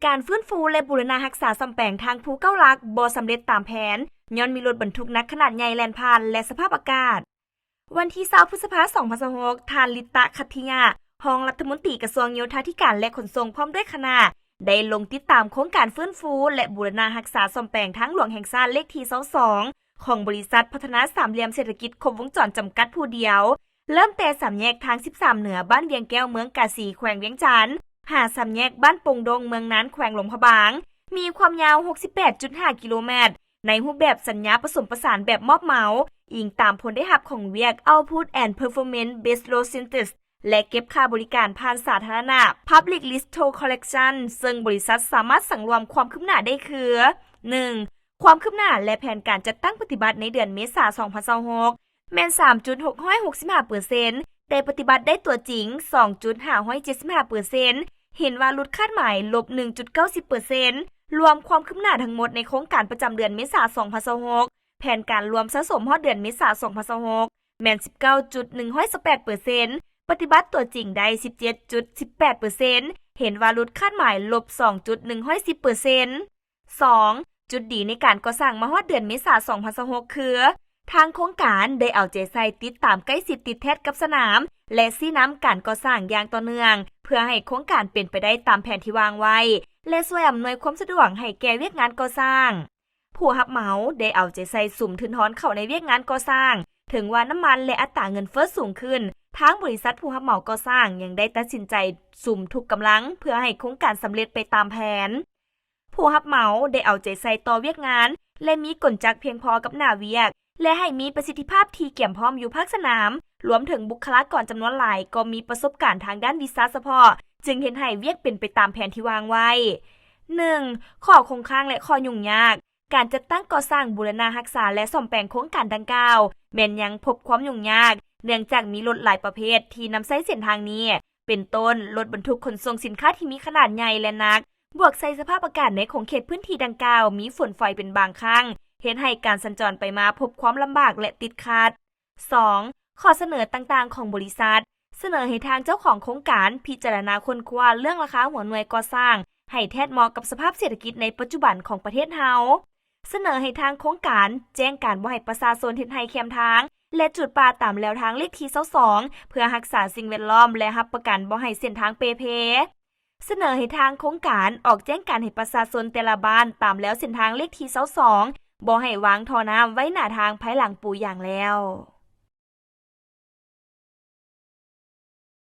การฟื้นฟูและบูรณารักษาซ่อมแปลงทางภูเก้าลักบ่สำเร็จตามแผนย้อนมีรถบรรทุกหนักขนาดใหญ่แล่นผ่านและสภาพอากาศวันที่20พฤษภาคม2026ท่านลิตะคัตติยะรองรัฐมนตรีกระทรวงโยธาธิการและขนส่งพร้อมด้วยคณะได้ลงติดตามโครงการฟื้นฟูและบูรณารักษาซ่อมแปลงทางหลวงแห่งชาติเลขที่22ของบริษัทพัฒนาสามเหลี่ยมเศรษฐกิจครบวงจรจำกัดผู้เดียวเริ่มแต่สามแยกทาง13เหนือบ้านเวียงแก้วเมืองกาสีแขวงเวียงจันทน์หาสามแยกบ้านปงดงเมืองนั้นแขวงหลวงพระบางมีความยาว 68.5 กิโลเมตรในรูปแบบสัญญาผสมผสานแบบมอบเหมาอิงตามผลได้รับของเวียก Output and Performance Based Load Synthesis และเก็บค่าบริการผ่านสาธารณะ Public List Toll Collection ซึ่งบริษัทสามารถสั่งรวมความคืบหน้าได้คือ 1. ความคืบหน้าและแผนการจัดตั้งปฏิบัติในเดือนเมษายน2026แม่น 3.665% ได้ปฏิบัติได้ตัวจริง 2.575% เห็นว่าลดคาดหมาย -1.90% รวมความคืบหน้าทั้งหมดในโครงการประจำเดือนเมษายน2026แผนการรวมสะสมฮอดเดือนเมษายน2026แม่น 19.118%ปฏิบัติตัวจริงได้ 17.18% เห็นว่าลดคาดหมาย -2.110% 2. จุดดีในการก่อสร้างมาฮอดเดือนเมษายน2026คือทางโครงการได้เอาใจใส่ติดตามใกล้ชิดติดแทดกับสนามและชี้นำการก่อสร้างอย่างต่อเนื่องเพื่อให้โครงการเป็นไปได้ตามแผนที่วางไว้และช่วยอำนวยความสะดวกให้แก่เวียกงานก่อสร้างผู้รับเหมาได้เอาใจใส่สุ่มทุนทอนเข้าในเวียกงานก่อสร้างถึงว่าน้ำมันและอัตราเงินเฟ้อสูงขึ้นทางบริษัทผู้รับเหมาก่อสร้างยังได้ตัดสินใจสุ่มทุกกำลังเพื่อให้โครงการสำเร็จไปตามแผนผู้รับเหมาได้เอาใจใส่ต่อเวียกงานและมีกลจักเพียงพอกับหน้าเวียกและให้มีประสิทธิภาพที่เกี่ยมพร้อมอยู่ภาคสนามรวมถึงบุคลากรจำนวนหลายก็มีประสบการณ์ทางด้านวิชาเฉพาะจึงเห็นให้เวียกเป็นไปตามแผนที่วางไว้ 1. ข้อคงค้างและข้อยุ่งยากการจัดตั้งก่อสร้างบูรณารักษาและซ่อมแปลงโครงการดังกล่าวแม้นยังพบความยุ่งยากเนื่องจากมีรถหลายประเภทที่นำใช้เส้นทางนี้เป็นต้นรถบรรทุกขนส่งสินค้าที่มีขนาดใหญ่และหนักบวกใส่สภาพอากาศในของเขตพื้นที่ดังกล่าวมีฝนฝอยเป็นบางครั้งเห็นให้การสัญจรไปมาพบความลำบากและติดขัด 2. ข้อเสนอต่างๆของบริษัทเสนอให้ทางเจ้าของโครงการพิจารณาค้นคว้าเรื่องราคาหัวหน่วยก่อสร้างให้แทดเหมาะกับสภาพเศรษฐกิจในปัจจุบันของประเทศเฮาเสนอให้ทางโครงการแจ้งการบ่ให้ประชาชนเฮ็ดให้แคมทางและจุดป่าตามแนวทางเลขที่22เพื่อรักษาสิ่งแวดล้อมและรับประกันบ่ให้เส้นทางเปเพเสนอให้ทางโครงการออกแจ้งการให้ประชาชนแต่ละบ้านตามแล้วเส้นทางเลขที่22บ่ให้วางท่อน้ำไว้หน้าทางภายหลังปูอย่างแล้ว